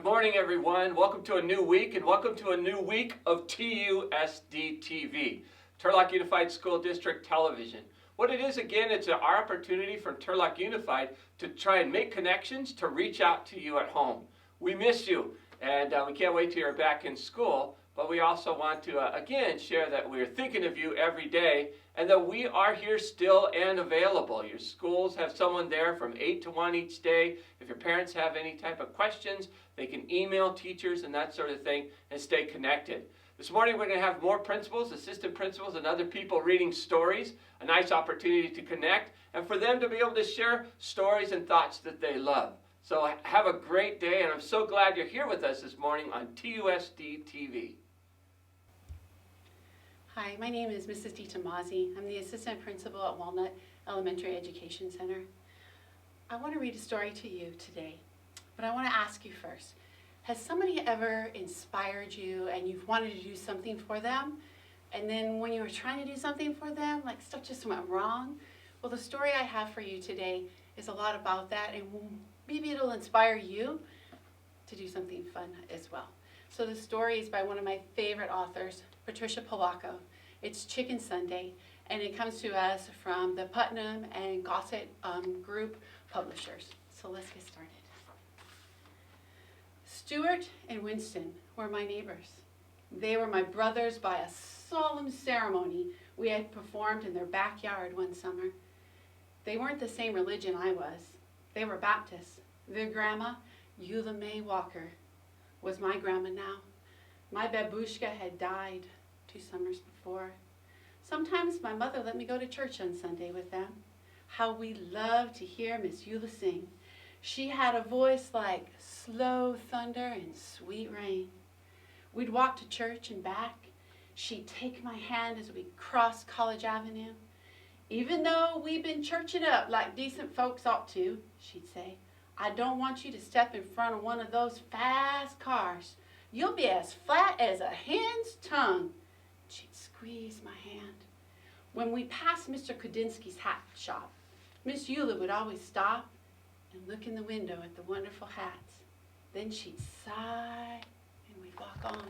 morning, everyone. Welcome to a new week, and welcome to a new week of TUSD TV, Turlock Unified School District Television. What it is, again, it's our opportunity from Turlock Unified to try and make connections to reach out to you at home. We miss you, and we can't wait till you're back in school, but we also want to, again, share that we're thinking of you every day and that we are here still and available. Your schools have someone there from 8 to 1 each day. If your parents have any type of questions, they can email teachers and that sort of thing and stay connected. This morning we're going to have more principals, assistant principals, and other people reading stories, a nice opportunity to connect and for them to be able to share stories and thoughts that they love. So have a great day, and I'm so glad you're here with us this morning on TUSD TV. Hi, my name is Mrs. DiTomasi. I'm the assistant principal at Walnut Elementary Education Center. I want to read a story to you today, but I want to ask you first. Has somebody ever inspired you and you've wanted to do something for them, and then when you were trying to do something for them, like stuff just went wrong? Well, the story I have for you today is a lot about that, and maybe it'll inspire you to do something fun as well. So the story is by one of my favorite authors, Patricia Polacco. It's Chicken Sunday, and it comes to us from the Putnam and Gossett Group publishers. So let's get started. Stuart and Winston were my neighbors. They were my brothers by a solemn ceremony we had performed in their backyard one summer. They weren't the same religion I was. They were Baptists. Their grandma, Eula May Walker, was my grandma now. My babushka had died 2 summers before. Sometimes my mother let me go to church on Sunday with them. How we loved to hear Miss Eula sing. She had a voice like slow thunder and sweet rain. We'd walk to church and back. She'd take my hand as we crossed College Avenue. Even though we've been churching up like decent folks ought to, she'd say, I don't want you to step in front of one of those fast cars. You'll be as flat as a hen's tongue. She'd squeeze my hand. When we passed Mr. Kudinsky's hat shop, Miss Eula would always stop and look in the window at the wonderful hats. Then she'd sigh and we'd walk on.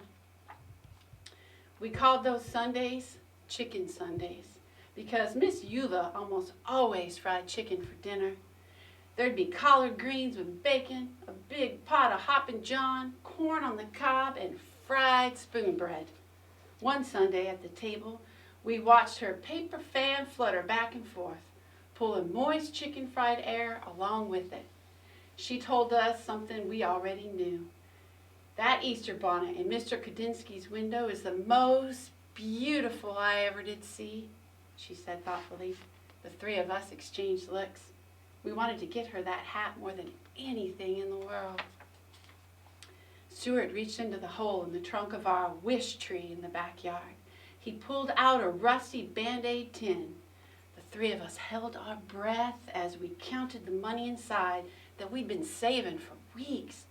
We called those Sundays Chicken Sundays because Miss Eula almost always fried chicken for dinner. There'd be collard greens with bacon, a big pot of Hoppin' John, corn on the cob, and fried spoon bread. One Sunday at the table, we watched her paper fan flutter back and forth, pulling moist chicken fried air along with it. She told us something we already knew. That Easter bonnet in Mr. Kudinsky's window is the most beautiful I ever did see, she said thoughtfully. The 3 of us exchanged looks. We wanted to get her that hat more than anything in the world. Stuart reached into the hole in the trunk of our wish tree in the backyard. He pulled out a rusty Band-Aid tin. The 3 of us held our breath as we counted the money inside that we'd been saving for weeks.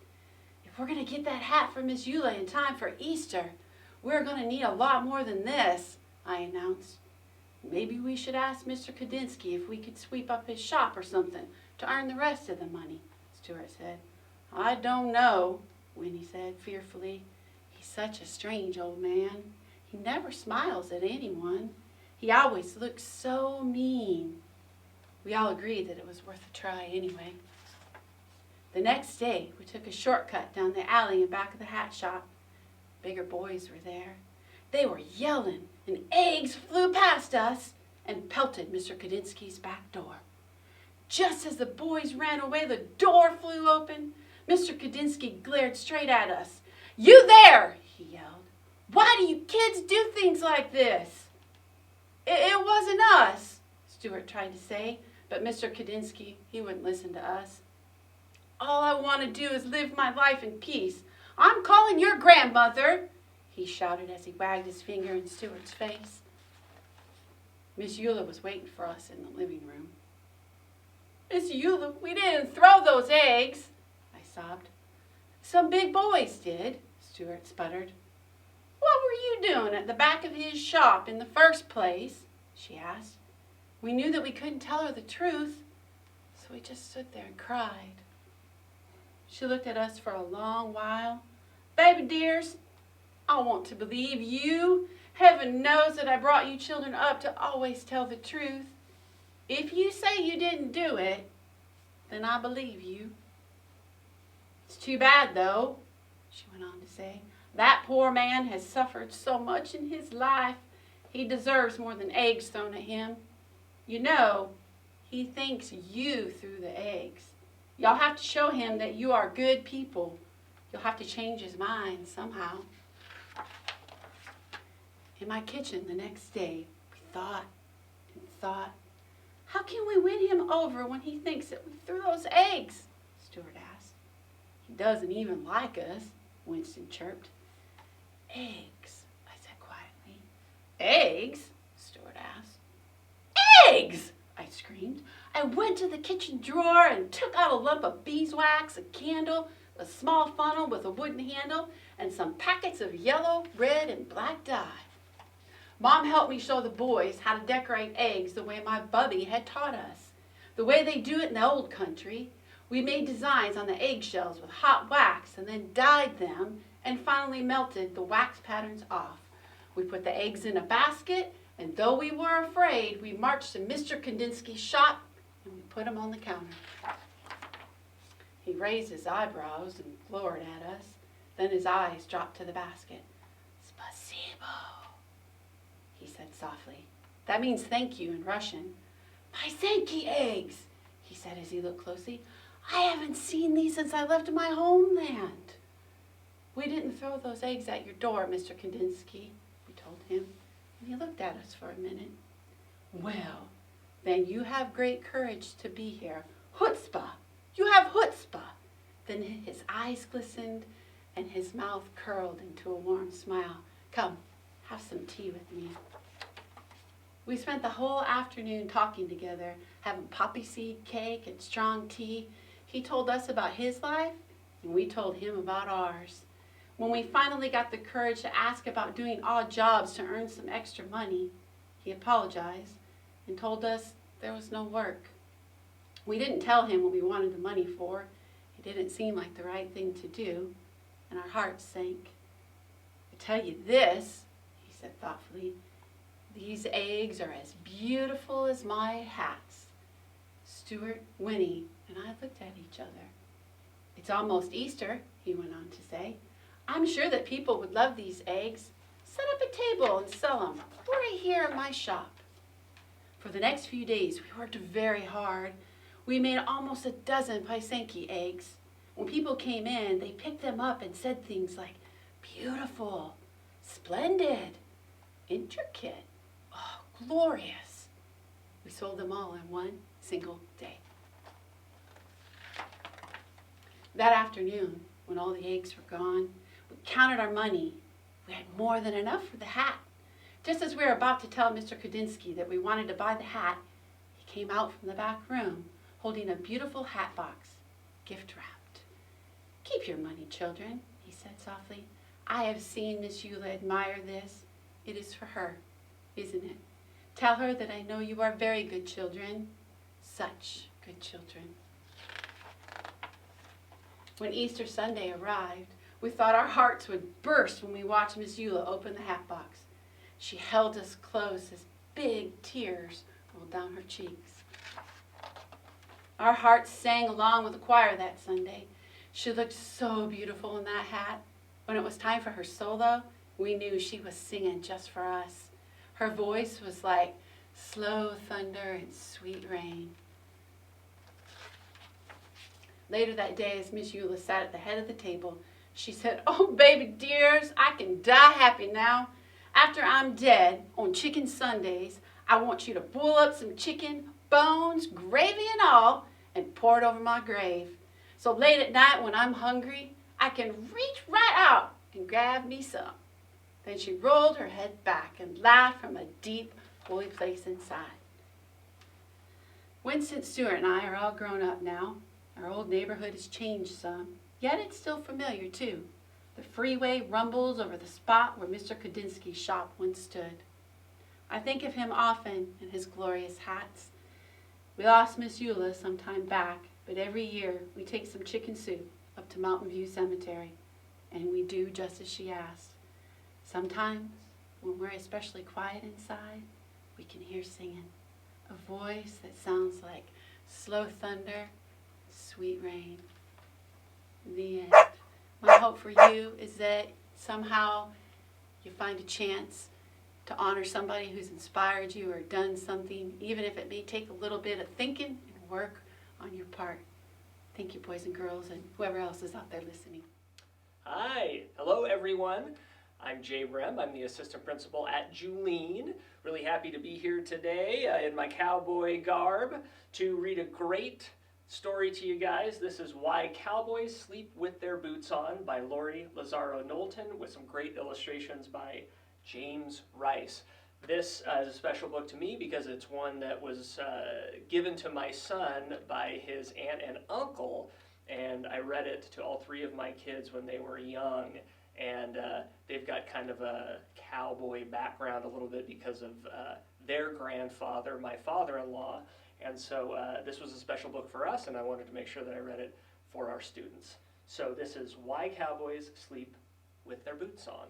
If we're going to get that hat for Miss Eula in time for Easter, we're going to need a lot more than this, I announced. Maybe we should ask Mr. Kudinsky if we could sweep up his shop or something to earn the rest of the money, Stuart said. I don't know, Winnie said fearfully. He's such a strange old man. He never smiles at anyone. He always looks so mean. We all agreed that it was worth a try anyway. The next day, we took a shortcut down the alley in back of the hat shop. Bigger boys were there. They were yelling, and eggs flew past us and pelted Mr. Kudinsky's back door. Just as the boys ran away, the door flew open. Mr. Kudinsky glared straight at us. You there, he yelled. Why do you kids do things like this? It wasn't us, Stuart tried to say, but Mr. Kudinsky, he wouldn't listen to us. All I want to do is live my life in peace. I'm calling your grandmother, he shouted as he wagged his finger in Stuart's face. Miss Eula was waiting for us in the living room. Miss Eula, we didn't throw those eggs, I sobbed. Some big boys did, Stuart sputtered. What were you doing at the back of his shop in the first place? She asked. We knew that we couldn't tell her the truth, so we just stood there and cried. She looked at us for a long while. Baby dears, I want to believe you. Heaven knows that I brought you children up to always tell the truth. If you say you didn't do it, then I believe you. It's too bad, though, she went on to say. That poor man has suffered so much in his life. He deserves more than eggs thrown at him. You know, he thinks you threw the eggs. Y'all have to show him that you are good people. You'll have to change his mind somehow. In my kitchen the next day, we thought and thought, how can we win him over when he thinks that we threw those eggs? Stuart asked. He doesn't even like us, Winston chirped. Eggs, I said quietly. Eggs? Stuart asked. Eggs! I screamed. I went to the kitchen drawer and took out a lump of beeswax, a candle, a small funnel with a wooden handle, and some packets of yellow, red, and black dye. Mom helped me show the boys how to decorate eggs the way my bubby had taught us. The way they do it in the old country. We made designs on the eggshells with hot wax and then dyed them and finally melted the wax patterns off. We put the eggs in a basket, and though we were afraid, we marched to Mr. Kandinsky's shop and we put them on the counter. He raised his eyebrows and glowered at us. Then his eyes dropped to the basket. Spasibo, he said softly. That means thank you in Russian. Paisenki eggs, he said as he looked closely. I haven't seen these since I left my homeland. We didn't throw those eggs at your door, Mr. Kandinsky, we told him, and he looked at us for a minute. Well, then you have great courage to be here. Chutzpah! You have chutzpah! Then his eyes glistened and his mouth curled into a warm smile. Come, have some tea with me. We spent the whole afternoon talking together, having poppy seed cake and strong tea. He told us about his life, and we told him about ours. When we finally got the courage to ask about doing odd jobs to earn some extra money, he apologized and told us there was no work. We didn't tell him what we wanted the money for. It didn't seem like the right thing to do, and our hearts sank. I tell you this, he said thoughtfully, these eggs are as beautiful as my hats. Stuart, Winnie, and I looked at each other. It's almost Easter, he went on to say. I'm sure that people would love these eggs. Set up a table and sell them right here at my shop. For the next few days, we worked very hard. We made almost a dozen Paisenki eggs. When people came in, they picked them up and said things like, beautiful, splendid, intricate, oh, glorious. We sold them all in one single day. That afternoon, when all the eggs were gone, we counted our money. We had more than enough for the hat. Just as we were about to tell Mr. Kandinsky that we wanted to buy the hat, he came out from the back room holding a beautiful hat box, gift wrapped. Keep your money, children, he said softly. I have seen Miss Eula admire this. It is for her, isn't it? Tell her that I know you are very good children, such good children. When Easter Sunday arrived, we thought our hearts would burst when we watched Miss Eula open the hat box. She held us close as big tears rolled down her cheeks. Our hearts sang along with the choir that Sunday. She looked so beautiful in that hat. When it was time for her solo, we knew she was singing just for us. Her voice was like slow thunder and sweet rain. Later that day, as Miss Eula sat at the head of the table, she said, oh, baby dears, I can die happy now. After I'm dead, on Chicken Sundays, I want you to boil up some chicken, bones, gravy and all, and pour it over my grave. So late at night when I'm hungry, I can reach right out and grab me some. Then she rolled her head back and laughed from a deep, holy place inside. Winston, Stuart, and I are all grown up now. Our old neighborhood has changed some, yet it's still familiar too. The freeway rumbles over the spot where Mr. Kandinsky's shop once stood. I think of him often in his glorious hats. We lost Miss Eula some time back, but every year we take some chicken soup up to Mountain View Cemetery, and we do just as she asked. Sometimes, when we're especially quiet inside, we can hear singing, a voice that sounds like slow thunder, sweet rain. The end. My hope for you is that somehow you find a chance to honor somebody who's inspired you or done something, even if it may take a little bit of thinking and work on your part. Thank you, boys and girls, and whoever else is out there listening. Hi, hello everyone. I'm Jay Rem. I'm the assistant principal at Julene. Really happy to be here today in my cowboy garb to read a great story to you guys. This is Why Cowboys Sleep with Their Boots On by Lori Lazaro Knowlton with some great illustrations by James Rice. This is a special book to me because it's one that was given to my son by his aunt and uncle, and I read it to all three of my kids when they were young, and they've got kind of a cowboy background a little bit because of their grandfather, my father-in-law, and so this was a special book for us, and I wanted to make sure that I read it for our students. So this is Why Cowboys Sleep with Their Boots On.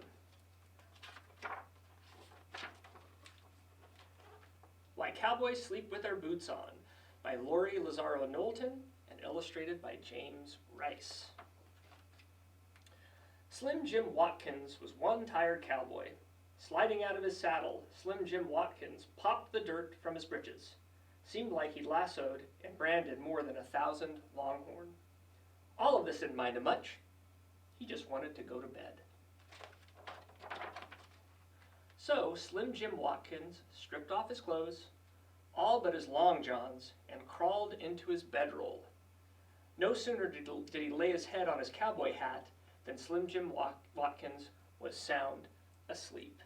Why Cowboys Sleep with Their Boots On by Lori Lazaro Knowlton and illustrated by James Rice. Slim Jim Watkins was one tired cowboy. Sliding out of his saddle, Slim Jim Watkins popped the dirt from his breeches. Seemed like he'd lassoed and branded more than 1,000 longhorn. All of this didn't mind him much. He just wanted to go to bed. So Slim Jim Watkins stripped off his clothes, all but his long johns, and crawled into his bedroll. No sooner did he lay his head on his cowboy hat than Slim Jim Watkins was sound asleep.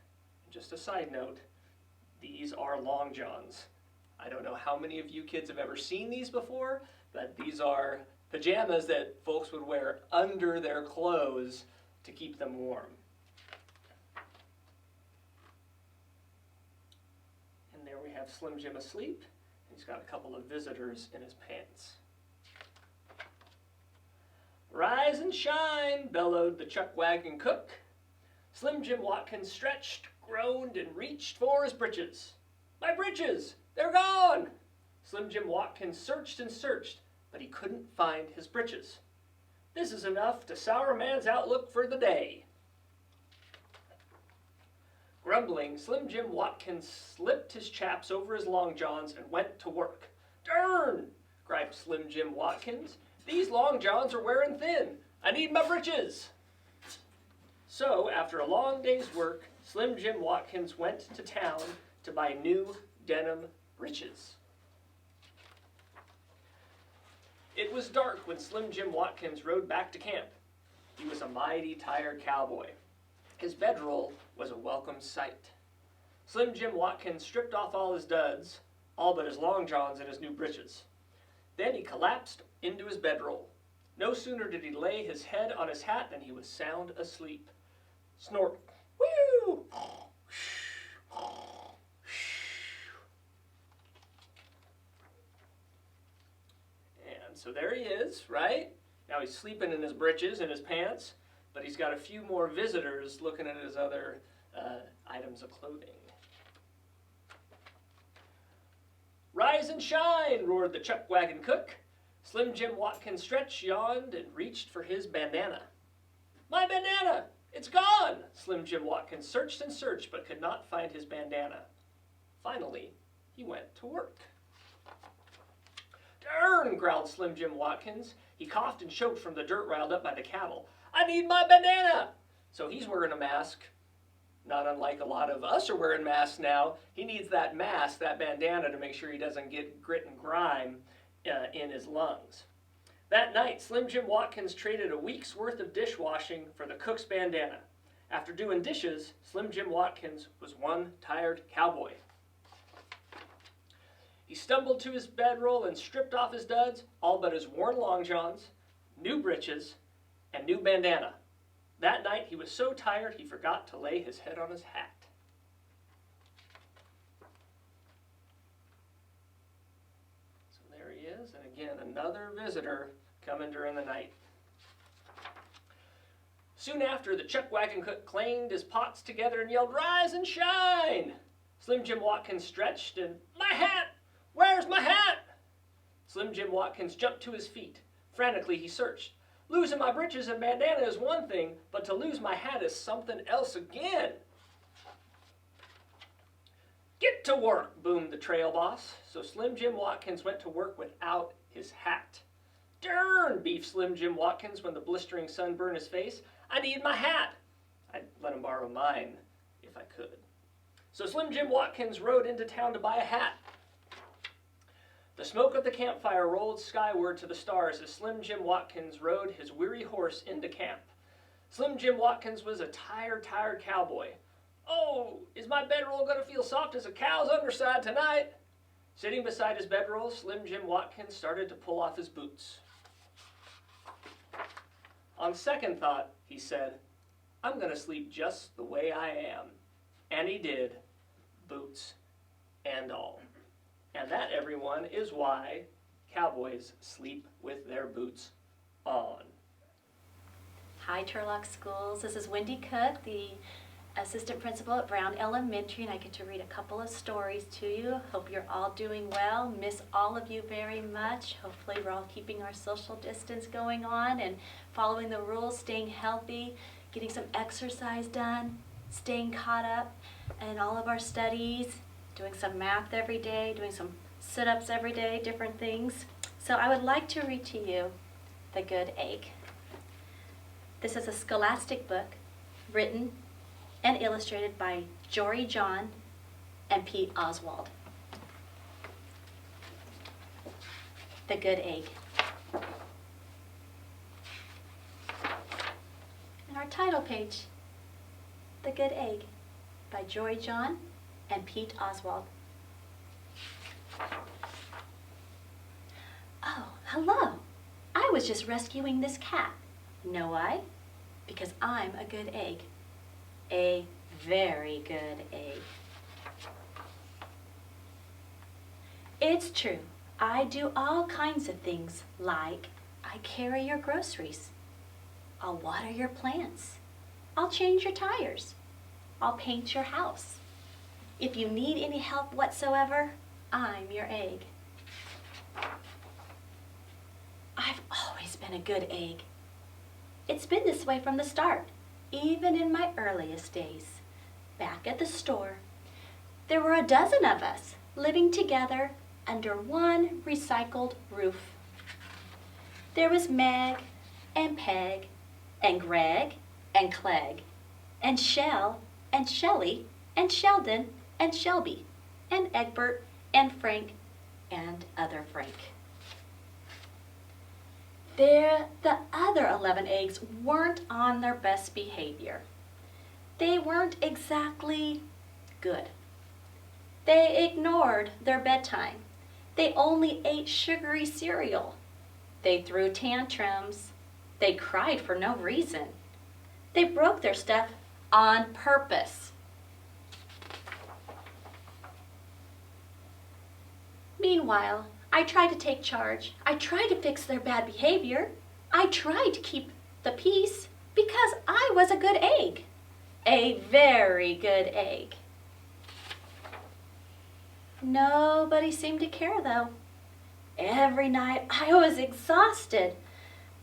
And just a side note, these are long johns. I don't know how many of you kids have ever seen these before, but these are pajamas that folks would wear under their clothes to keep them warm. And there we have Slim Jim asleep. He's got a couple of visitors in his pants. Rise and shine, bellowed the chuck wagon cook. Slim Jim Watkins stretched, groaned, and reached for his breeches. My breeches! They're gone! Slim Jim Watkins searched and searched, but he couldn't find his breeches. This is enough to sour a man's outlook for the day. Grumbling, Slim Jim Watkins slipped his chaps over his long johns and went to work. Darn! Griped Slim Jim Watkins. These long johns are wearing thin. I need my breeches. So, after a long day's work, Slim Jim Watkins went to town to buy new denim breeches. It was dark when Slim Jim Watkins rode back to camp. He was a mighty tired cowboy. His bedroll was a welcome sight. Slim Jim Watkins stripped off all his duds, all but his long johns and his new breeches. Then he collapsed into his bedroll. No sooner did he lay his head on his hat than he was sound asleep. Snort. Whew! And so there he is, right? Now he's sleeping in his breeches and his pants, but he's got a few more visitors looking at his other items of clothing. Rise and shine, roared the chuck wagon cook. Slim Jim Watkins stretched, yawned, and reached for his bandana. My bandana! It's gone! Slim Jim Watkins searched and searched, but could not find his bandana. Finally, he went to work. Darn, growled Slim Jim Watkins. He coughed and choked from the dirt riled up by the cattle. I need my bandana! So he's wearing a mask. Not unlike a lot of us are wearing masks now. He needs that mask, that bandana, to make sure he doesn't get grit and grime in his lungs. That night, Slim Jim Watkins traded a week's worth of dishwashing for the cook's bandana. After doing dishes, Slim Jim Watkins was one tired cowboy. He stumbled to his bedroll and stripped off his duds, all but his worn long johns, new breeches, and new bandana. That night he was so tired he forgot to lay his head on his hat. So there he is, and again, another visitor coming during the night. Soon after, the chuck wagon cook clanged his pots together and yelled, "Rise and shine!" Slim Jim Watkins stretched and, "My hat! Where's my hat?" Slim Jim Watkins jumped to his feet. Frantically, he searched. Losing my breeches and bandana is one thing, but to lose my hat is something else again. "Get to work," boomed the trail boss. So Slim Jim Watkins went to work without his hat. "Darn," beefed Slim Jim Watkins when the blistering sun burned his face. "I need my hat." I'd let him borrow mine if I could. So Slim Jim Watkins rode into town to buy a hat. The smoke of the campfire rolled skyward to the stars as Slim Jim Watkins rode his weary horse into camp. Slim Jim Watkins was a tired cowboy. "Oh, is my bedroll going to feel soft as a cow's underside tonight?" Sitting beside his bedroll, Slim Jim Watkins started to pull off his boots. On second thought, he said, "I'm going to sleep just the way I am." And he did, boots and all. And that, everyone, is why cowboys sleep with their boots on. Hi, Turlock Schools. This is Wendy Cook, the assistant principal at Brown Elementary, and I get to read a couple of stories to you. Hope you're all doing well. Miss all of you very much. Hopefully we're all keeping our social distance going on and following the rules, staying healthy, getting some exercise done, staying caught up in all of our studies, doing some math every day, doing some sit-ups every day, different things. So I would like to read to you The Good Egg. This is a scholastic book written and illustrated by Jory John and Pete Oswald. The Good Egg. And our title page, The Good Egg, by Jory John and Pete Oswald. "Oh, hello. I was just rescuing this cat. Know why? Because I'm a good egg. A very good egg. It's true, I do all kinds of things, like I carry your groceries. I'll water your plants. I'll change your tires. I'll paint your house. If you need any help whatsoever, I'm your egg. I've always been a good egg. It's been this way from the start, even in my earliest days. Back at the store, there were a dozen of us living together under one recycled roof. There was Meg and Peg and Greg and Clegg and Shell and Shelley and Sheldon and Shelby and Egbert and Frank and other Frank. The other 11 eggs weren't on their best behavior. They weren't exactly good. They ignored their bedtime. They only ate sugary cereal. They threw tantrums. They cried for no reason. They broke their stuff on purpose. Meanwhile, I tried to take charge. I tried to fix their bad behavior. I tried to keep the peace because I was a good egg. A very good egg. Nobody seemed to care, though. Every night I was exhausted.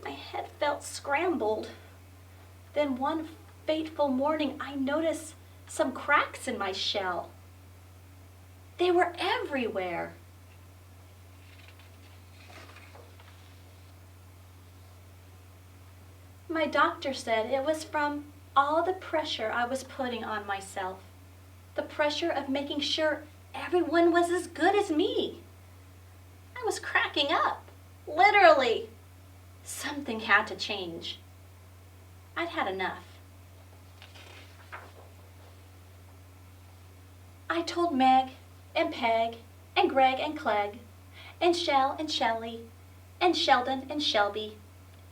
My head felt scrambled. Then one fateful morning I noticed some cracks in my shell. They were everywhere. My doctor said it was from all the pressure I was putting on myself. The pressure of making sure everyone was as good as me. I was cracking up, literally. Something had to change. I'd had enough. I told Meg and Peg and Greg and Clegg and Shell and Shelley and Sheldon and Shelby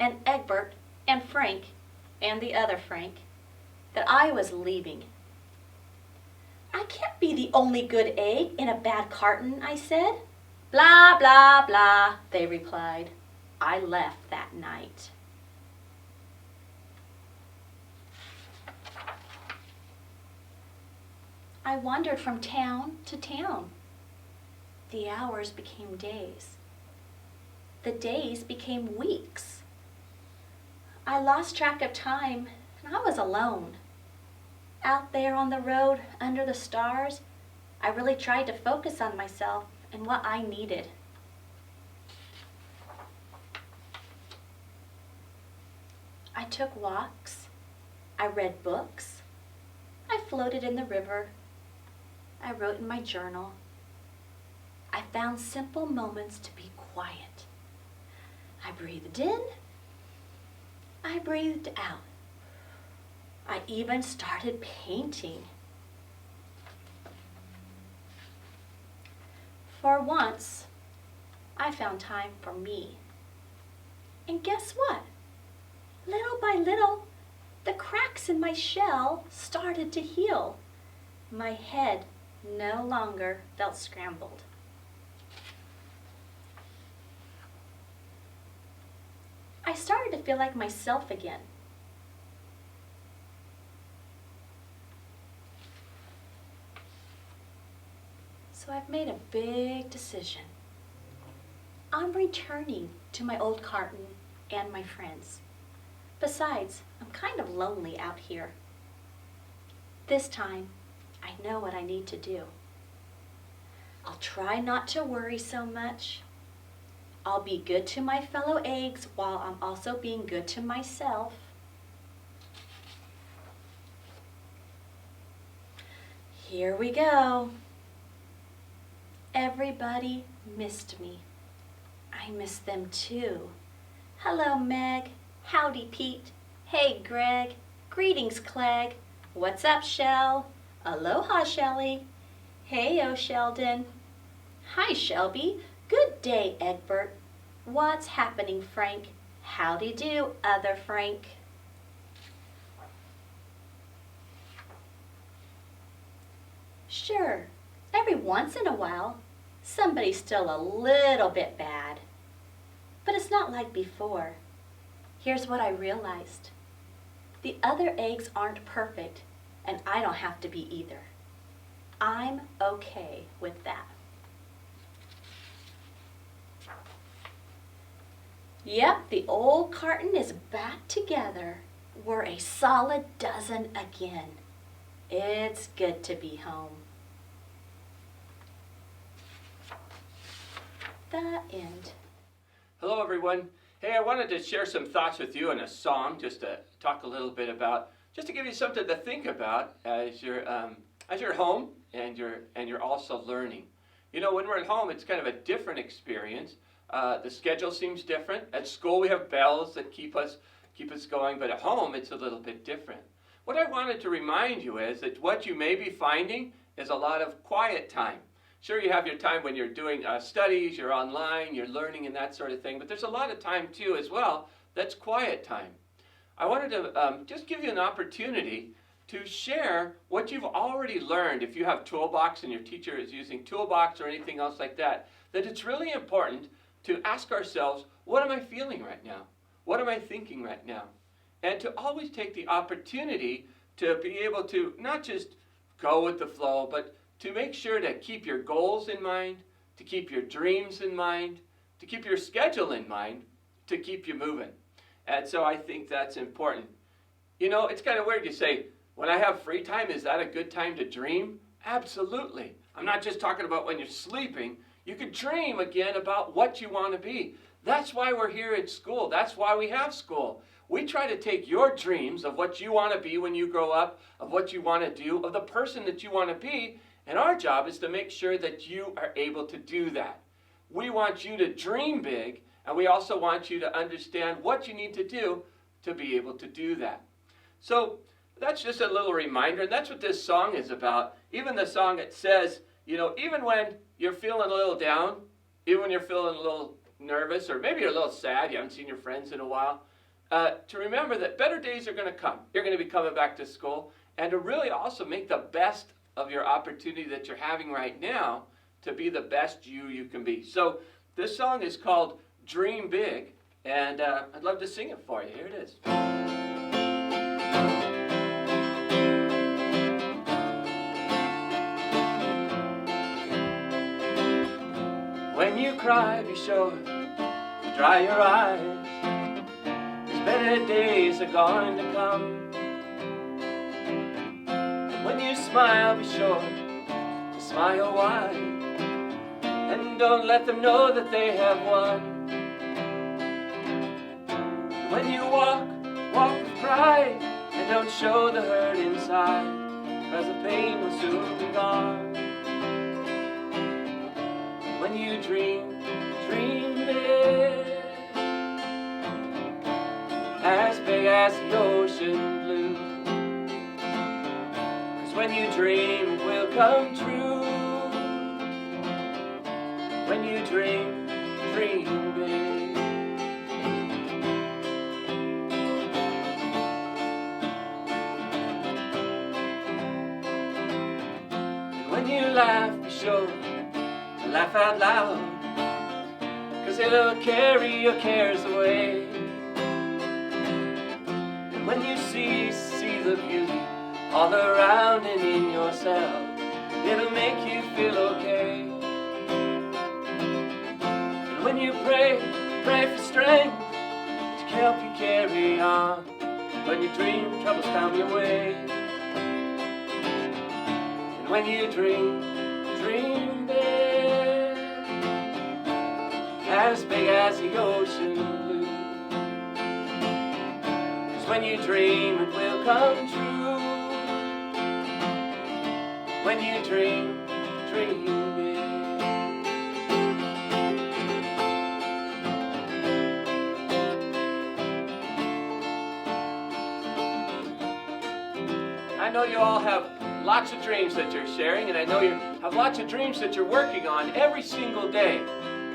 and Egbert and Frank and the other Frank that I was leaving. I can't be the only good egg in a bad carton, I said. Blah, blah, blah, they replied. I left that night. I wandered from town to town. The hours became days. The days became weeks. I lost track of time, and I was alone. Out there on the road, under the stars, I really tried to focus on myself and what I needed. I took walks. I read books. I floated in the river. I wrote in my journal. I found simple moments to be quiet. I breathed in. I breathed out. I even started painting. For once, I found time for me. And guess what? Little by little, the cracks in my shell started to heal. My head no longer felt scrambled. I started to feel like myself again. So I've made a big decision. I'm returning to my old carton and my friends. Besides, I'm kind of lonely out here. This time, I know what I need to do. I'll try not to worry so much. I'll be good to my fellow eggs while I'm also being good to myself. Here we go. Everybody missed me. I missed them too. Hello, Meg. Howdy, Pete. Hey, Greg. Greetings, Clegg. What's up, Shell? Aloha, Shelly. Hey-o, Sheldon. Hi, Shelby. Good day, Egbert. What's happening, Frank? Howdy do, other Frank. Sure, every once in a while, somebody's still a little bit bad. But it's not like before. Here's what I realized. The other eggs aren't perfect, and I don't have to be either. I'm okay with that. Yep, the old carton is back together. We're a solid dozen again. It's good to be home. The end. Hello, everyone. Hey, I wanted to share some thoughts with you in a song, just to talk a little bit about, just to give you something to think about as you're home and you're also learning. You know, when we're at home, it's kind of a different experience. The schedule seems different. At school, we have bells that keep us going, but at home, it's a little bit different. What I wanted to remind you is that what you may be finding is a lot of quiet time. Sure, you have your time when you're doing studies, you're online, you're learning and that sort of thing, but there's a lot of time too as well that's quiet time. I wanted to just give you an opportunity to share what you've already learned. If you have Toolbox and your teacher is using Toolbox or anything else like that, that it's really important to ask ourselves, what am I feeling right now? What am I thinking right now? And to always take the opportunity to be able to not just go with the flow, but to make sure to keep your goals in mind, to keep your dreams in mind, to keep your schedule in mind, to keep you moving. And so I think that's important. You know, it's kind of weird. You say, when I have free time, is that a good time to dream? Absolutely. I'm not just talking about when you're sleeping. You could dream again about what you want to be. That's why we're here at school. That's why we have school. We try to take your dreams of what you want to be when you grow up, of what you want to do, of the person that you want to be, and our job is to make sure that you are able to do that. We want you to dream big, and we also want you to understand what you need to do to be able to do that. So that's just a little reminder, and that's what this song is about. Even the song, it says, you know, even when you're feeling a little down, even when you're feeling a little nervous, or maybe you're a little sad, you haven't seen your friends in a while, to remember that better days are going to come. You're going to be coming back to school, and to really also make the best of your opportunity that you're having right now to be the best you can be. So this song is called Dream Big, and I'd love to sing it for you. Here it is. When you cry, be sure to dry your eyes. There's better days are going to come. And when you smile, be sure to smile wide. And don't let them know that they have won. When you walk, walk with pride. And don't show the hurt inside, 'cause the pain will soon be gone. When you dream, dream big, as big as the ocean blue. 'Cause when you dream, it will come true. When you dream, dream big. When you laugh, be sure to laugh out loud, 'cause it'll carry your cares away. And when you see the beauty all around and in yourself, it'll make you feel okay. And when you pray for strength to help you carry on. When you dream, troubles come your way. When you dream, dream big, as big as the ocean blue. 'Cause when you dream, it will come true. When you dream, dream big. I know you all have lots of dreams that you're sharing, and I know you have lots of dreams that you're working on every single day.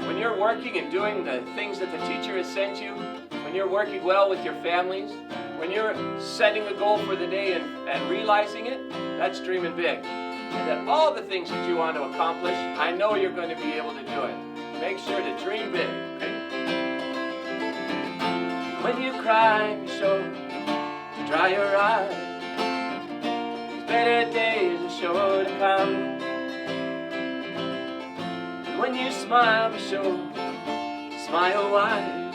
When you're working and doing the things that the teacher has sent you, when you're working well with your families, when you're setting a goal for the day and realizing it, that's dreaming big. And that all the things that you want to accomplish, I know you're going to be able to do it. Make sure to dream big, okay? When you cry, be sure to dry your eyes. Better days are sure to come. And when you smile, be sure to smile wide.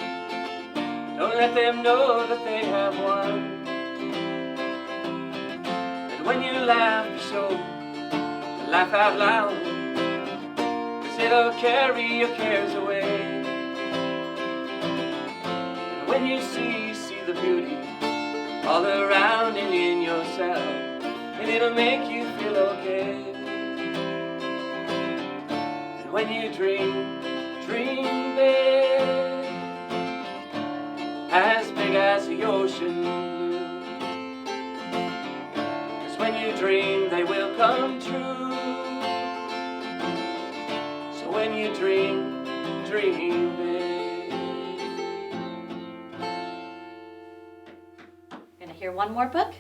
Don't let them know that they have won. And when you laugh, be sure to laugh out loud, 'cause it'll carry your cares away. And when you see the beauty all around and in yourself, and it'll make you feel okay. And when you dream, dream big, as big as the ocean blue. 'Cause when you dream, they will come true. So when you dream, dream big. Gonna hear one more book?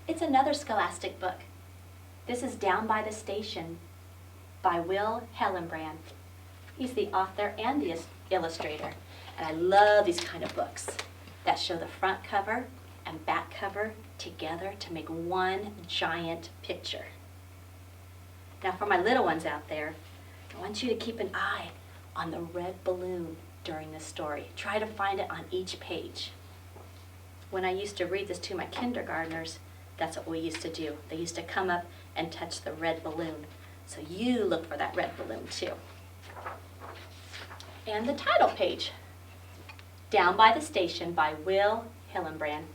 It's another scholastic book. This is Down by the Station by Will Hellenbrand. He's the author and the illustrator. And I love these kind of books that show the front cover and back cover together to make one giant picture. Now for my little ones out there, I want you to keep an eye on the red balloon during this story. Try to find it on each page. When I used to read this to my kindergartners, that's what we used to do. They used to come up and touch the red balloon. So you look for that red balloon too. And the title page, Down by the Station by Will Hillenbrand.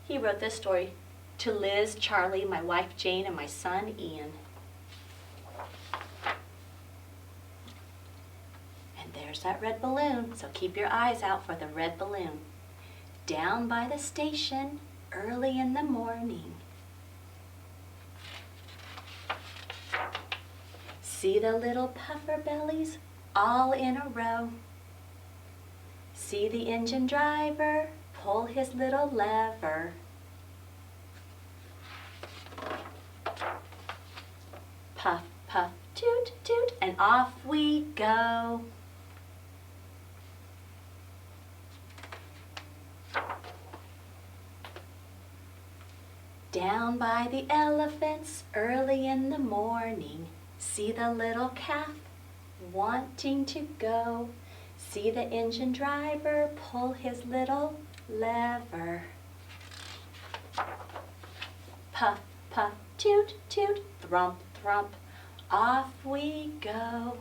He wrote this story to Liz, Charlie, my wife Jane, and my son Ian. And there's that red balloon, so keep your eyes out for the red balloon. Down by the station, early in the morning. See the little puffer bellies all in a row. See the engine driver pull his little lever. Puff, puff, toot, toot, and off we go. Down by the elephants early in the morning, see the little calf wanting to go. See the engine driver pull his little lever. Puff, puff, toot, toot, thrump, thrump, off we go.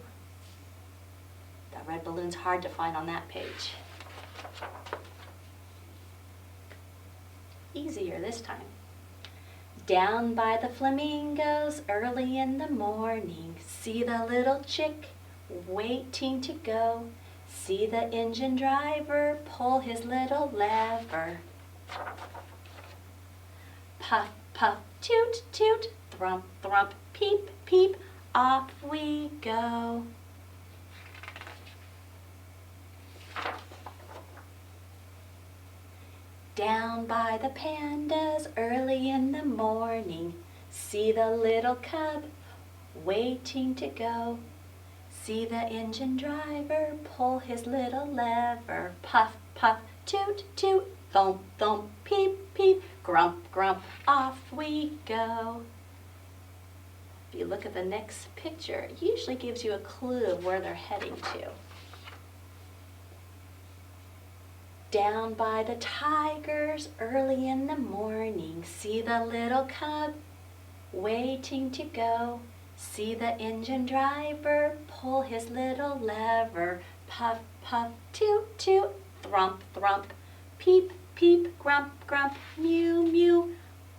That red balloon's hard to find on that page. Easier this time. Down by the flamingos early in the morning, see the little chick waiting to go. See the engine driver pull his little lever. Puff, puff, toot, toot, thrump, thrump, peep, peep, off we go. Down by the pandas early in the morning, see the little cub waiting to go. See the engine driver pull his little lever. Puff, puff, toot, toot, thump, thump, peep, peep, grump, grump, off we go. If you look at the next picture, it usually gives you a clue of where they're heading to. Down by the tigers early in the morning, see the little cub waiting to go. See the engine driver pull his little lever. Puff, puff, toot, toot, thrump, thrump, peep, peep, grump, grump, mew, mew,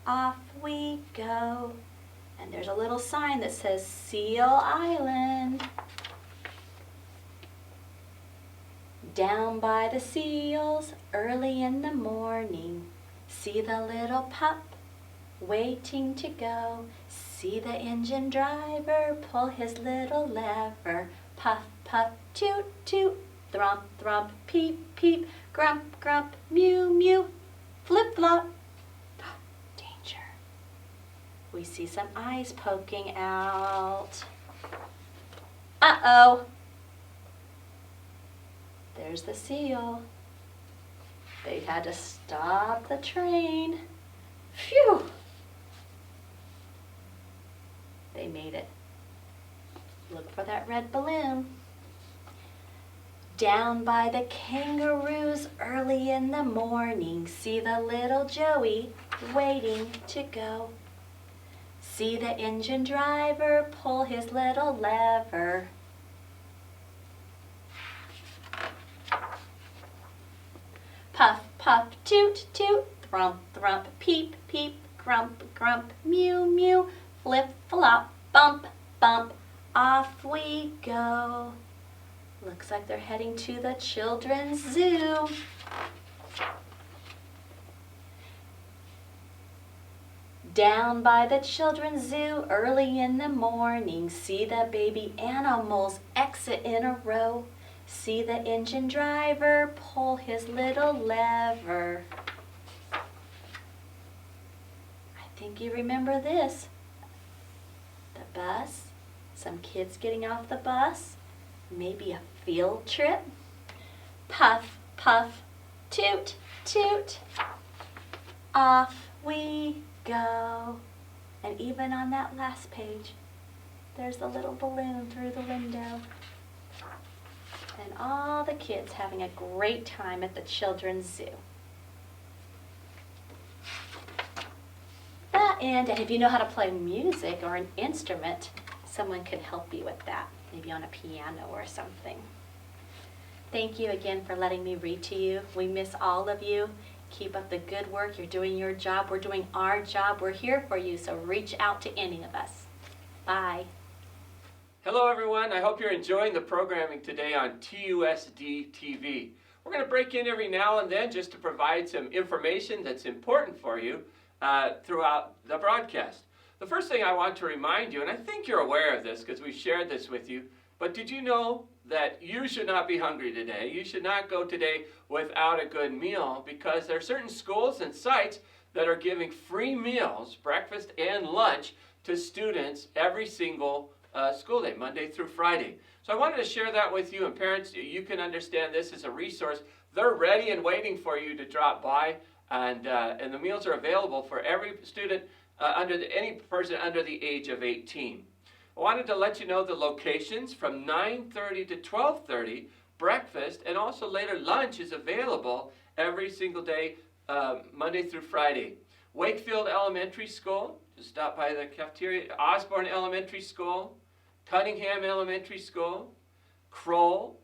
off we go. And there's a little sign that says Seal Island. Down by the seals early in the morning, see the little pup waiting to go. See the engine driver pull his little lever. Puff, puff, toot, toot, thrump, thrump, peep, peep, grump, grump, mew, mew, flip, flop. Danger. We see some eyes poking out. Uh-oh. There's the seal. They had to stop the train. Phew! They made it. Look for that red balloon. Down by the kangaroos early in the morning, see the little Joey waiting to go. See the engine driver pull his little lever. Puff, puff, toot, toot, thrump, thrump, peep, peep, grump, grump, mew, mew, flip, flop, bump, bump, off we go. Looks like they're heading to the children's zoo. Down by the children's zoo early in the morning, see the baby animals exit in a row. See the engine driver pull his little lever. I think you remember this. The bus, some kids getting off the bus, maybe a field trip. Puff, puff, toot, toot, off we go. And even on that last page, there's the little balloon through the window. And all the kids having a great time at the children's zoo. And if you know how to play music or an instrument, someone could help you with that, maybe on a piano or something. Thank you again for letting me read to you. We miss all of you. Keep up the good work. You're doing your job. We're doing our job. We're here for you, so reach out to any of us. Bye. Hello everyone, I hope you're enjoying the programming today on TUSD TV. We're going to break in every now and then just to provide some information that's important for you throughout the broadcast. The first thing I want to remind you, and I think you're aware of this because we've shared this with you, but did you know that you should not be hungry today? You should not go today without a good meal, because there are certain schools and sites that are giving free meals, breakfast and lunch, to students every single school day, Monday through Friday. So I wanted to share that with you, and parents, you can understand this as a resource. They're ready and waiting for you to drop by And the meals are available for every student, any person under the age of 18. I wanted to let you know the locations from 9:30 to 12:30, breakfast, and also later lunch is available every single day, Monday through Friday. Wakefield Elementary School, just stop by the cafeteria. Osborne Elementary School, Cunningham Elementary School, Kroll,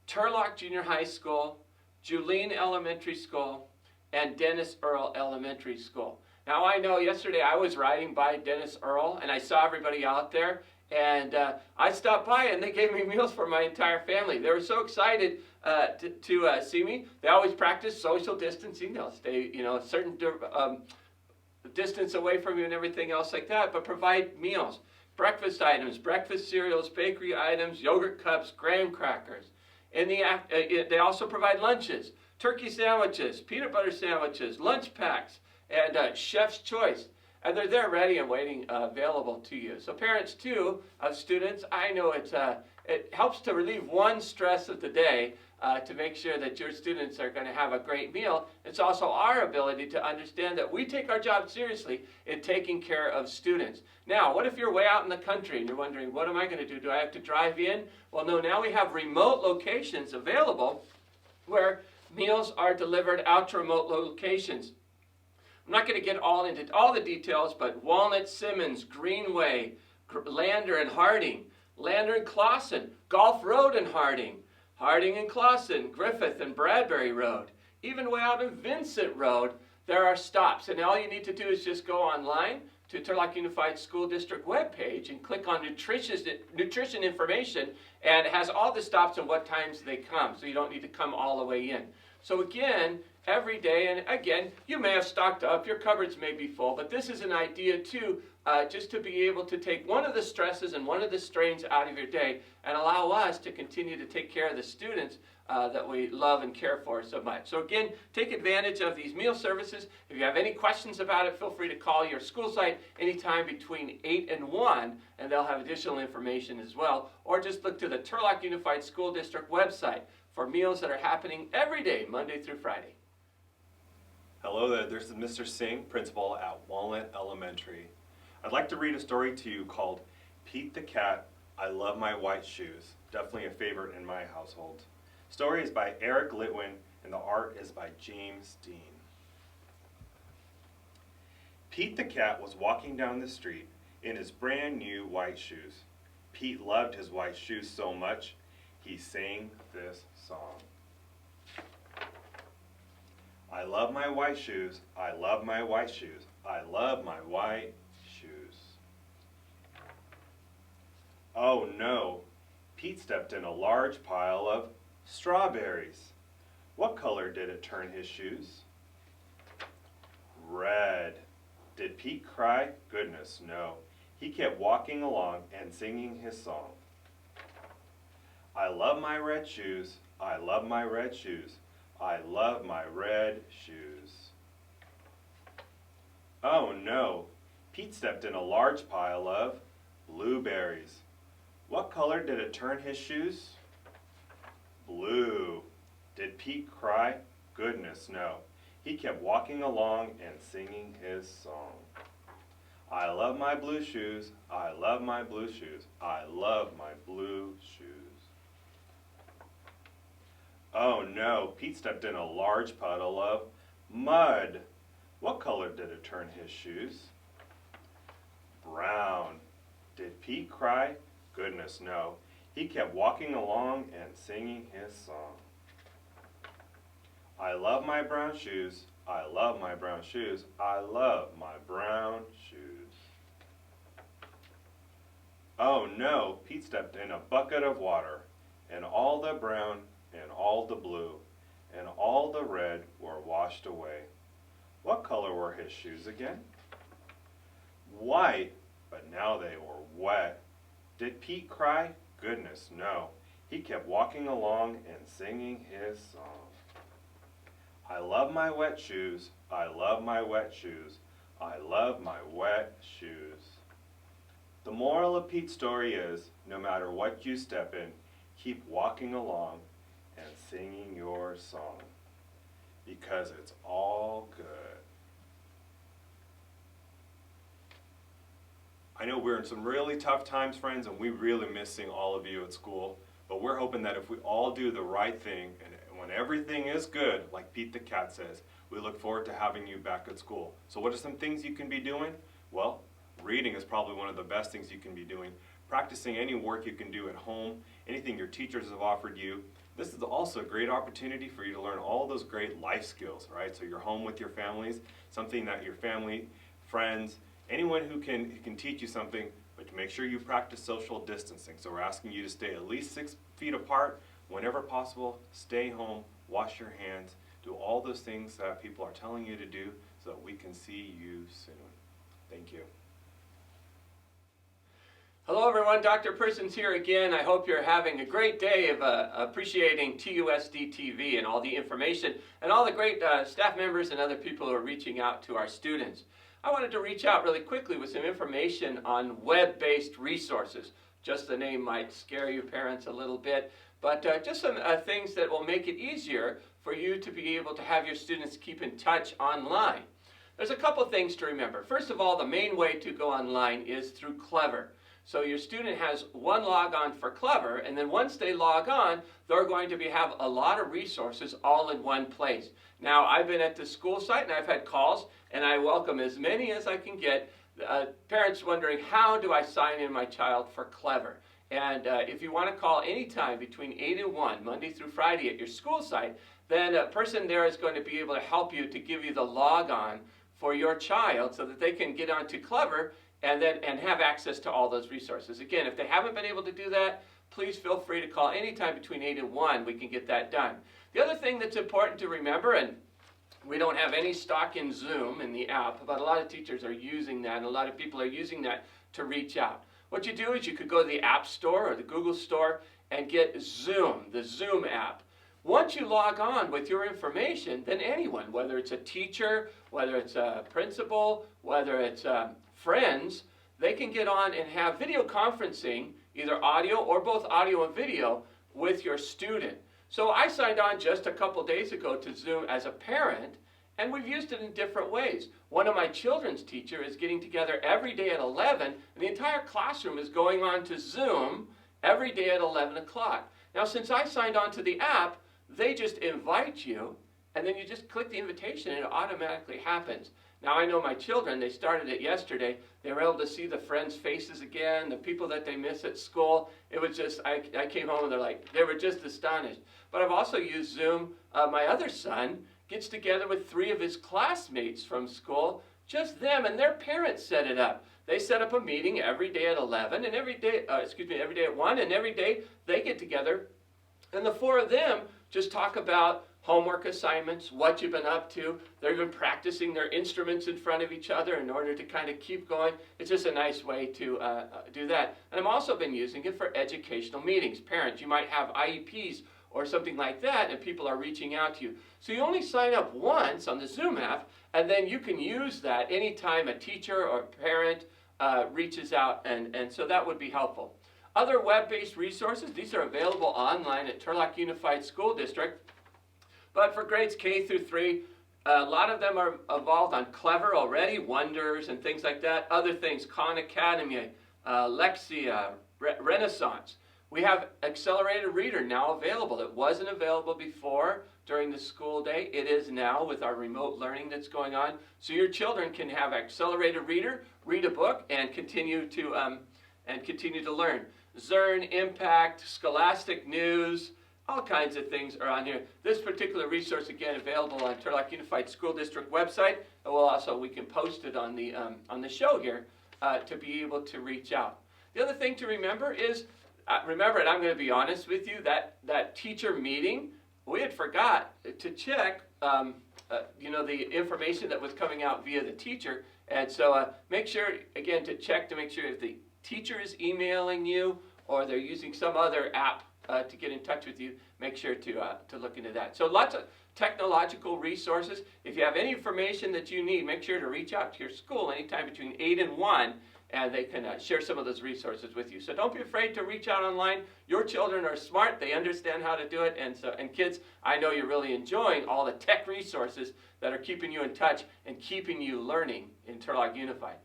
Turlock Junior High School, Julian Elementary School, and Dennis Earl Elementary School. Now I know yesterday I was riding by Dennis Earl and I saw everybody out there, and I stopped by and they gave me meals for my entire family. They were so excited to see me. They always practice social distancing. They'll stay, a certain distance away from you and everything else like that, but provide meals, breakfast items, breakfast cereals, bakery items, yogurt cups, graham crackers. They also provide lunches, turkey sandwiches, peanut butter sandwiches, lunch packs, and chef's choice. And they're there ready and waiting, available to you. So parents too of students, I know it helps to relieve one stress of the day, to make sure that your students are going to have a great meal. It's also our ability to understand that we take our job seriously in taking care of students. Now, what if you're way out in the country and you're wondering, what am I going to do? Do I have to drive in? Well, no, now we have remote locations available where meals are delivered out to remote locations. I'm not going to get into all the details, but Walnut, Simmons, Greenway, Lander and Harding, Lander and Clawson, Gulf Road and Harding, Harding and Clawson, Griffith and Bradbury Road. Even way out in Vincent Road, there are stops. And all you need to do is just go online to Turlock Unified School District webpage and click on nutrition information, and it has all the stops and what times they come, so you don't need to come all the way in. So again, every day, and again, you may have stocked up, your cupboards may be full, but this is an idea too, just to be able to take one of the stresses and one of the strains out of your day and allow us to continue to take care of the students that we love and care for so much. So again, take advantage of these meal services. If you have any questions about it, feel free to call your school site anytime between 8 and 1, and they'll have additional information as well. Or just look to the Turlock Unified School District website for meals that are happening every day, Monday through Friday. Hello there, this is Mr. Singh, principal at Walnut Elementary. I'd like to read a story to you called Pete the Cat, I Love My White Shoes. Definitely a favorite in my household. Story is by Eric Litwin and the art is by James Dean. Pete the Cat was walking down the street in his brand new white shoes. Pete loved his white shoes so much, he sang this song. I love my white shoes, I love my white shoes, I love my white shoes. Oh no, Pete stepped in a large pile of strawberries. What color did it turn his shoes? Red. Did Pete cry? Goodness, no. He kept walking along and singing his song. I love my red shoes, I love my red shoes, I love my red shoes. Oh no, Pete stepped in a large pile of blueberries. What color did it turn his shoes? Blue. Did Pete cry? Goodness, no. He kept walking along and singing his song. I love my blue shoes, I love my blue shoes, I love my blue shoes. Oh no, Pete stepped in a large puddle of mud. What color did it turn his shoes? Brown. Did Pete cry? Goodness, no. He kept walking along and singing his song. I love my brown shoes, I love my brown shoes, I love my brown shoes. Oh no, Pete stepped in a bucket of water, and all the brown and all the blue and all the red were washed away. What color were his shoes again? White, but now they were wet. Did Pete cry? Goodness, no. He kept walking along and singing his song. I love my wet shoes, I love my wet shoes, I love my wet shoes. The moral of Pete's story is, no matter what you step in, keep walking along and singing your song. because it's all good. I know we're in some really tough times, friends, and we really miss seeing all of you at school, but we're hoping that if we all do the right thing, and when everything is good, like Pete the Cat says, we look forward to having you back at school. So what are some things you can be doing? Well, reading is probably one of the best things you can be doing. Practicing any work you can do at home, anything your teachers have offered you. This is also a great opportunity for you to learn all those great life skills, right? So you're home with your families, something that your family, friends, anyone who can teach you something, but to make sure you practice social distancing. So we're asking you to stay at least 6 feet apart whenever possible. Stay home, wash your hands, do all those things that people are telling you to do so that we can see you soon. Thank you. Hello everyone, Dr. Persons here again. I hope you're having a great day of appreciating TUSD TV and all the information and all the great staff members and other people who are reaching out to our students. I wanted to reach out really quickly with some information on web-based resources. Just the name might scare you parents a little bit, but just some things that will make it easier for you to be able to have your students keep in touch online. There's a couple things to remember. First of all, the main way to go online is through Clever. So your student has one logon for Clever, and then once they log on, they're going to have a lot of resources all in one place. Now, I've been at the school site and I've had calls, and I welcome as many as I can get, parents wondering, how do I sign in my child for Clever? And if you want to call anytime between 8 and 1, Monday through Friday at your school site, then a person there is going to be able to help you to give you the logon for your child so that they can get onto Clever and have access to all those resources. Again, if they haven't been able to do that, please feel free to call anytime between 8 and 1. We can get that done. The other thing that's important to remember, and we don't have any stock in Zoom in the app, but a lot of teachers are using that, and a lot of people are using that to reach out. What you do is you could go to the App Store or the Google Store and get Zoom, the Zoom app. Once you log on with your information, then anyone, whether it's a teacher, whether it's a principal, whether it's friends, they can get on and have video conferencing, either audio or both audio and video, with your student. So I signed on just a couple days ago to Zoom as a parent, and we've used it in different ways. One of my children's teacher is getting together every day at 11, and the entire classroom is going on to Zoom every day at 11 o'clock. Now, since I signed on to the app, they just invite you, and then you just click the invitation and it automatically happens. Now, I know my children, they started it yesterday. They were able to see the friends' faces again, the people that they miss at school. It was just, I came home and they were just astonished. But I've also used Zoom. My other son gets together with 3 of his classmates from school, just them, and their parents set it up. They set up a meeting every day at 11, and every day at 1, and every day they get together, and the 4 of them just talk about homework assignments, what you've been up to. They're even practicing their instruments in front of each other in order to kind of keep going. It's just a nice way to do that. And I've also been using it for educational meetings. Parents, you might have IEPs or something like that, and people are reaching out to you. So you only sign up once on the Zoom app, and then you can use that anytime a teacher or parent reaches out, and so that would be helpful. Other web-based resources, these are available online at Turlock Unified School District. But for grades K through 3, a lot of them are involved on Clever already, Wonders and things like that. Other things, Khan Academy, Lexia, Renaissance. We have Accelerated Reader now available. It wasn't available before during the school day. It is now with our remote learning that's going on. So your children can have Accelerated Reader, read a book, and continue to learn. Zern, Impact, Scholastic News, all kinds of things are on here. This particular resource, again, available on Turlock Unified School District website. And we can post it on the show here to be able to reach out. The other thing to remember is, remember, and I'm going to be honest with you, that teacher meeting, we had forgot to check, the information that was coming out via the teacher. And so make sure, again, to check to make sure if the teacher is emailing you or they're using some other app to get in touch with you, make sure to look into that. So lots of technological resources. If you have any information that you need, make sure to reach out to your school anytime between 8 and 1, and they can share some of those resources with you. So don't be afraid to reach out online. Your children are smart. They understand how to do it. And kids, I know you're really enjoying all the tech resources that are keeping you in touch and keeping you learning in Turlock Unified.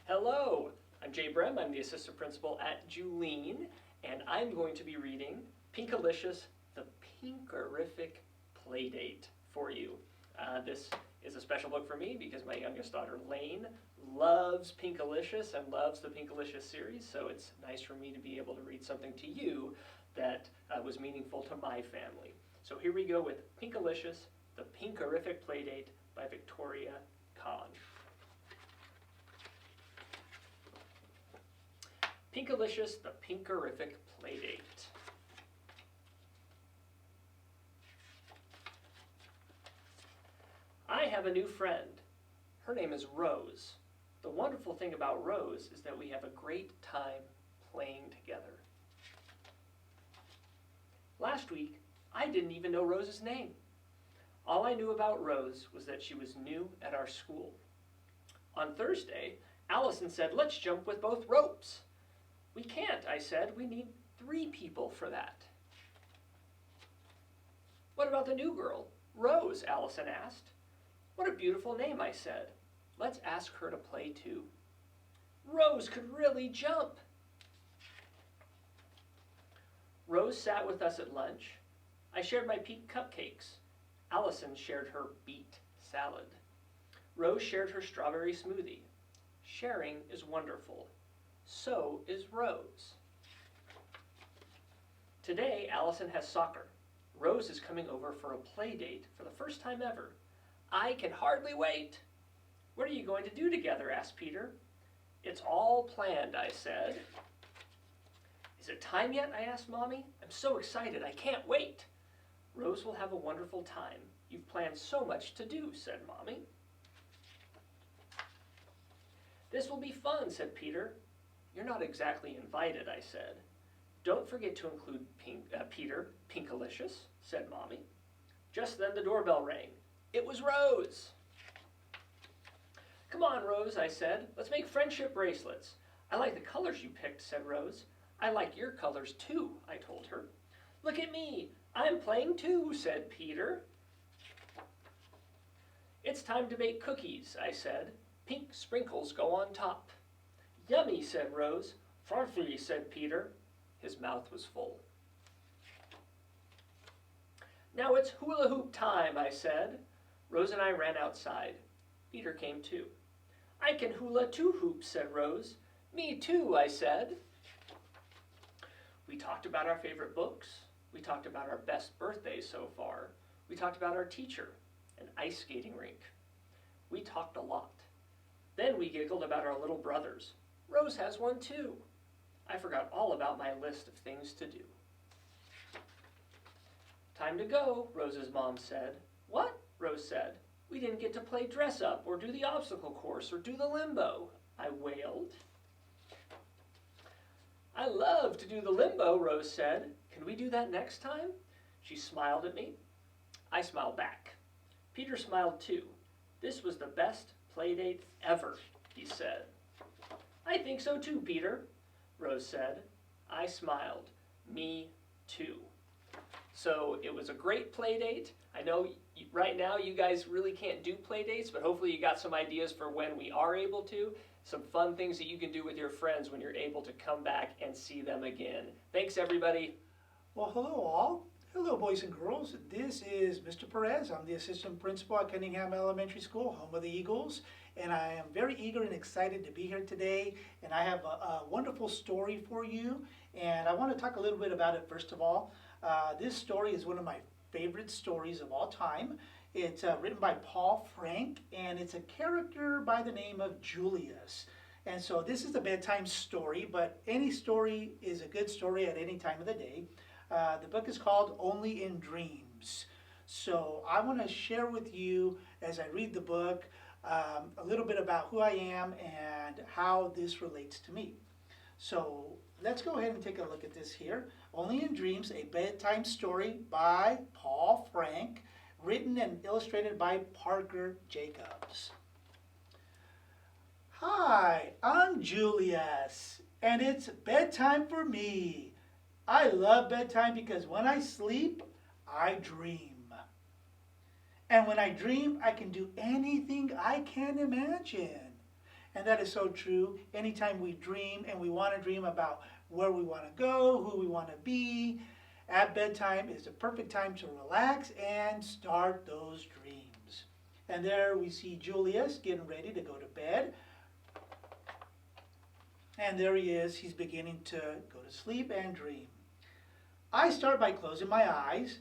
Hello, I'm Jay Brem. I'm the assistant principal at Juleen, and I'm going to be reading Pinkalicious, the Pinkerific Playdate for you. This is a special book for me because my youngest daughter, Lane, loves Pinkalicious and loves the Pinkalicious series, so it's nice for me to be able to read something to you that was meaningful to my family. So here we go with Pinkalicious, the Pinkerific Playdate by Victoria Kahn. Pinkalicious, the Pinkerific Playdate. I have a new friend. Her name is Rose. The wonderful thing about Rose is that we have a great time playing together. Last week, I didn't even know Rose's name. All I knew about Rose was that she was new at our school. On Thursday, Allison said, "Let's jump with both ropes." "We can't," I said. "We need 3 people for that." "What about the new girl, Rose?" Allison asked. "What a beautiful name," I said. "Let's ask her to play too." Rose could really jump. Rose sat with us at lunch. I shared my peak cupcakes. Allison shared her beet salad. Rose shared her strawberry smoothie. Sharing is wonderful. So is Rose. Today, Allison has soccer. Rose is coming over for a play date for the first time ever. I can hardly wait. "What are you going to do together?" asked Peter. "It's all planned," I said. "Is it time yet?" I asked Mommy. "I'm so excited. I can't wait." "Rose will have a wonderful time. You've planned so much to do," said Mommy. "This will be fun," said Peter. "You're not exactly invited," I said. "Don't forget to include Peter, Pinkalicious," said Mommy. Just then the doorbell rang. It was Rose. "Come on, Rose," I said. "Let's make friendship bracelets." "I like the colors you picked," said Rose. "I like your colors too," I told her. "Look at me. I'm playing too," said Peter. "It's time to bake cookies," I said. "Pink sprinkles go on top." "Yummy," said Rose. "Farfy," said Peter. His mouth was full. "Now it's hula hoop time," I said. Rose and I ran outside. Peter came too. "I can hula 2 hoops," said Rose. "Me too," I said. We talked about our favorite books. We talked about our best birthdays so far. We talked about our teacher, an ice skating rink. We talked a lot. Then we giggled about our little brothers. Rose has one too. I forgot all about my list of things to do. "Time to go," Rose's mom said. "What?" Rose said. "We didn't get to play dress up or do the obstacle course or do the limbo," I wailed. "I love to do the limbo," Rose said. "Can we do that next time?" She smiled at me. I smiled back. Peter smiled too. "This was the best play date ever," he said. "I think so too, Peter," Rose said. I smiled. Me too. So it was a great play date. I know right now you guys really can't do play dates, but hopefully you got some ideas for when we are able to. Some fun things that you can do with your friends when you're able to come back and see them again. Thanks, everybody. Well, hello all. Hello, boys and girls. This is Mr. Perez. I'm the assistant principal at Cunningham Elementary School, home of the Eagles. And I am very eager and excited to be here today. And I have a wonderful story for you. And I want to talk a little bit about it first of all. This story is one of my favorite stories of all time. It's written by Paul Frank, and it's a character by the name of Julius. And so this is a bedtime story, but any story is a good story at any time of the day. The book is called Only in Dreams. So I want to share with you, as I read the book, a little bit about who I am and how this relates to me. So let's go ahead and take a look at this here. Only in Dreams, a bedtime story by Paul Frank, written and illustrated by Parker Jacobs. Hi, I'm Julius, and it's bedtime for me. I love bedtime because when I sleep, I dream. And when I dream, I can do anything I can imagine. And that is so true. Anytime we dream and we want to dream about where we want to go, who we want to be, at bedtime is the perfect time to relax and start those dreams. And there we see Julius getting ready to go to bed. And there he is. He's beginning to go to sleep and dream. I start by closing my eyes.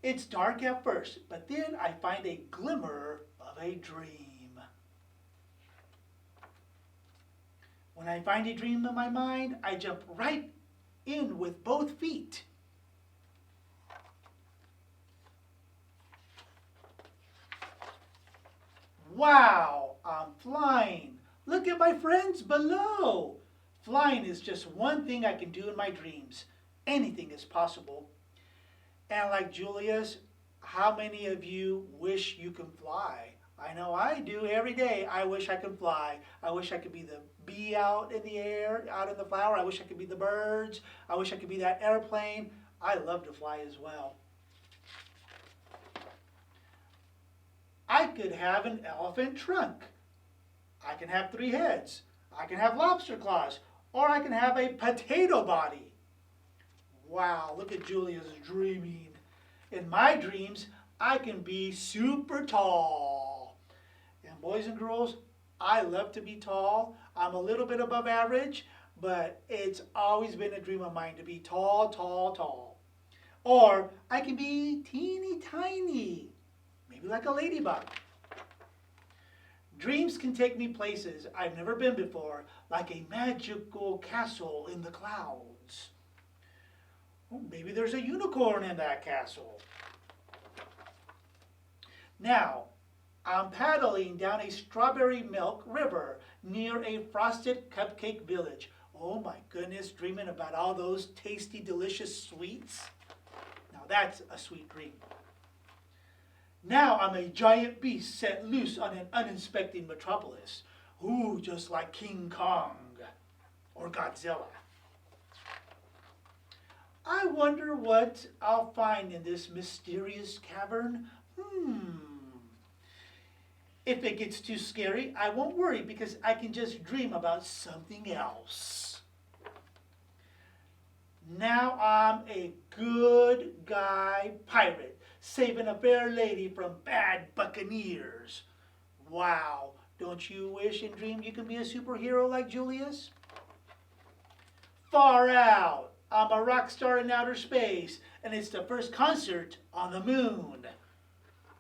It's dark at first, but then I find a glimmer of a dream. When I find a dream in my mind, I jump right in with both feet. Wow, I'm flying. Look at my friends below. Flying is just one thing I can do in my dreams. Anything is possible. And like Julius, how many of you wish you can fly? I know I do every day. I wish I could fly. I wish I could be the bee out in the air, out in the flower. I wish I could be the birds. I wish I could be that airplane. I love to fly as well. I could have an elephant trunk. I can have 3 heads. I can have lobster claws. Or I can have a potato body. Wow, look at Julius dreaming. In my dreams, I can be super tall. And boys and girls, I love to be tall. I'm a little bit above average, but it's always been a dream of mine to be tall, tall, tall. Or I can be teeny tiny, maybe like a ladybug. Dreams can take me places I've never been before, like a magical castle in the clouds. Oh, maybe there's a unicorn in that castle. Now, I'm paddling down a strawberry milk river near a frosted cupcake village. Oh my goodness, dreaming about all those tasty, delicious sweets. Now that's a sweet dream. Now I'm a giant beast set loose on an uninspected metropolis. Ooh, just like King Kong or Godzilla. I wonder what I'll find in this mysterious cavern. If it gets too scary, I won't worry because I can just dream about something else. Now I'm a good guy pirate, saving a fair lady from bad buccaneers. Wow, don't you wish and dream you can be a superhero like Julius? Far out. I'm a rock star in outer space, and it's the first concert on the moon.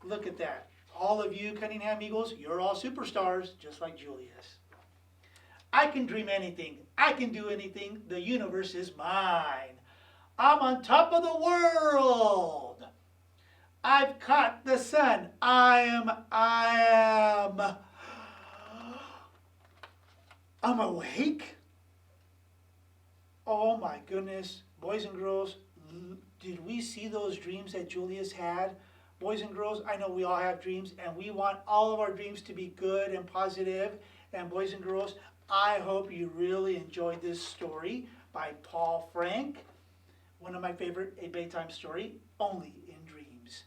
Look at that. All of you Cunningham Eagles, you're all superstars, just like Julius. I can dream anything. I can do anything. The universe is mine. I'm on top of the world. I've caught the sun. I'm awake. Oh my goodness, boys and girls, did we see those dreams that Julius had? Boys and girls, I know we all have dreams, and we want all of our dreams to be good and positive. And boys and girls, I hope you really enjoyed this story by Paul Frank. One of my favorite, a bedtime story, Only in Dreams.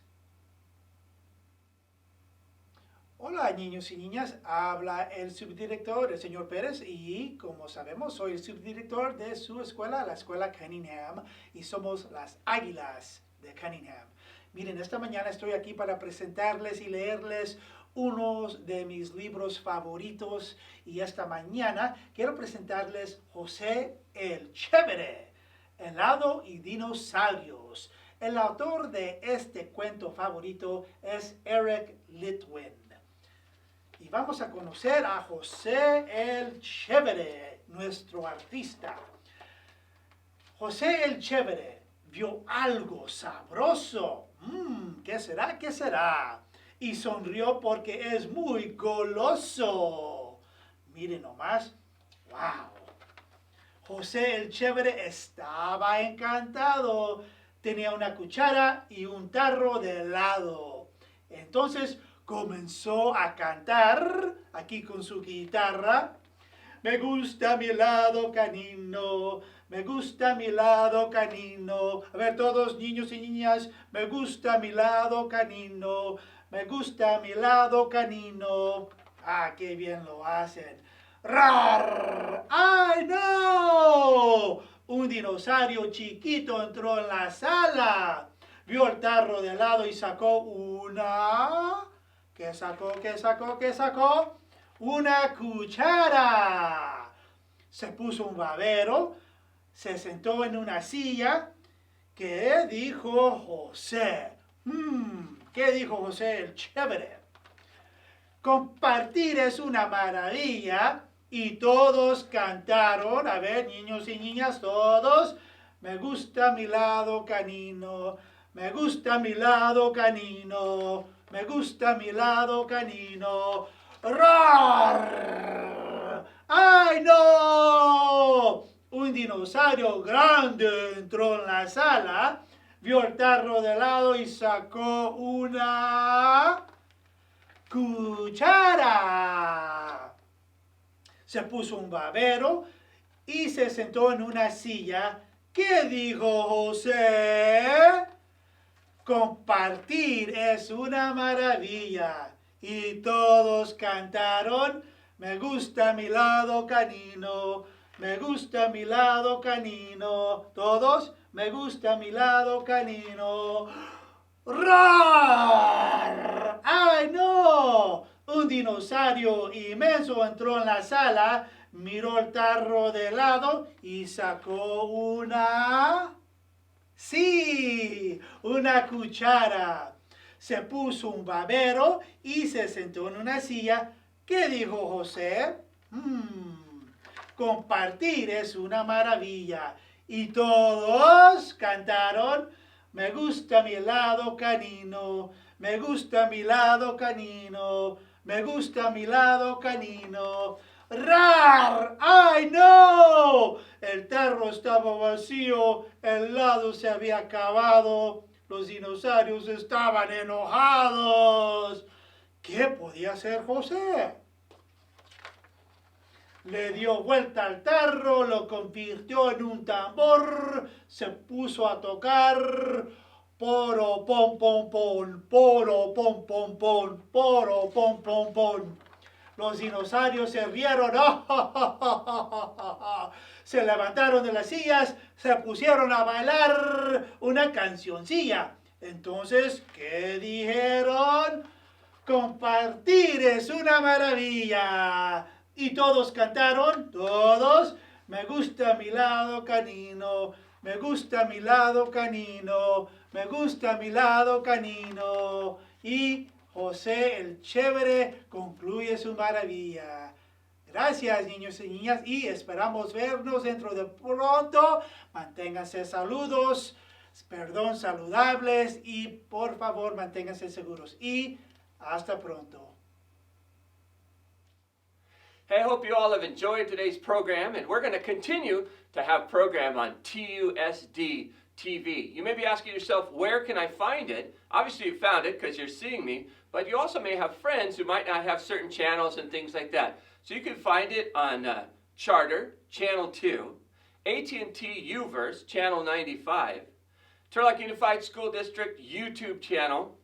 Hola niños y niñas, habla el subdirector, el señor Pérez, y como sabemos soy el subdirector de su escuela, la escuela Cunningham, y somos las Águilas de Cunningham. Miren, esta mañana estoy aquí para presentarles y leerles unos de mis libros favoritos, y esta mañana quiero presentarles José el Chévere, Helado y Dinosaurios. El autor de este cuento favorito es Eric Litwin. Y vamos a conocer a José el Chévere, nuestro artista. José el Chévere vio algo sabroso. ¿Qué será? ¿Qué será? Y sonrió porque es muy goloso. Miren nomás. ¡Wow! José el Chévere estaba encantado. Tenía una cuchara y un tarro de helado. Entonces comenzó a cantar aquí con su guitarra. Me gusta mi lado canino, me gusta mi lado canino. A ver todos, niños y niñas, me gusta mi lado canino, me gusta mi lado canino. Ah, qué bien lo hacen. ¡Rar! ¡Ay, no! Un dinosaurio chiquito entró en la sala. Vio el tarro de helado y sacó una... ¿Qué sacó? ¿Qué sacó? ¿Qué sacó? Una cuchara. Se puso un babero, se sentó en una silla. ¿Qué dijo José? ¿Qué dijo José el chévere? Compartir es una maravilla. Y todos cantaron, a ver, niños y niñas, todos. Me gusta mi lado canino, me gusta mi lado canino, me gusta mi lado canino. ¡Rar! ¡Ay, no! Un dinosaurio grande entró en la sala, vio el tarro de helado y sacó una cuchara. Se puso un babero y se sentó en una silla. ¿Qué dijo José? Compartir es una maravilla. Y todos cantaron, me gusta mi lado canino, me gusta mi lado canino. Todos, me gusta mi lado canino. ¡Rar! ¡Ay, no! Un dinosaurio inmenso entró en la sala, miró el tarro de helado y sacó una... ¡Sí! Una cuchara. Se puso un babero y se sentó en una silla. ¿Qué dijo José? Compartir es una maravilla. Y todos cantaron, me gusta mi lado canino, me gusta mi lado canino, me gusta mi lado canino. ¡Rar! ¡Ay, no! El tarro estaba vacío, el helado se había acabado, los dinosaurios estaban enojados. ¿Qué podía hacer José? Le dio vuelta al tarro, lo convirtió en un tambor, se puso a tocar. Poro, pom, pom, pom, poro, pom, pom, pom, poro, pom, pom, pom. Los dinosaurios se rieron, se levantaron de las sillas, se pusieron a bailar una cancioncilla. Entonces, ¿qué dijeron? Compartir es una maravilla. Y todos cantaron, todos, me gusta mi lado canino, me gusta mi lado canino, me gusta mi lado canino. Y José el chévere concluye su maravilla. Gracias, niños y niñas, y esperamos vernos dentro de pronto. Manténganse saludables y por favor manténganse seguros. Y hasta pronto. Hey, I hope you all have enjoyed today's program, and we're going to continue to have program on TUSD TV. You may be asking yourself, where can I find it? Obviously you found it because you're seeing me, but you also may have friends who might not have certain channels and things like that. So you can find it on Charter, Channel 2, AT&T Uverse, Channel 95, Turlock Unified School District YouTube channel,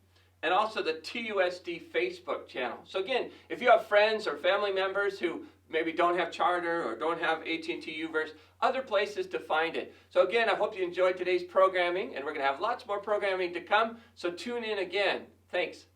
and also the TUSD Facebook channel. So again, if you have friends or family members who maybe don't have Charter or don't have AT&T Uverse, other places to find it. So again, I hope you enjoyed today's programming, and we're going to have lots more programming to come, so tune in again. Thanks.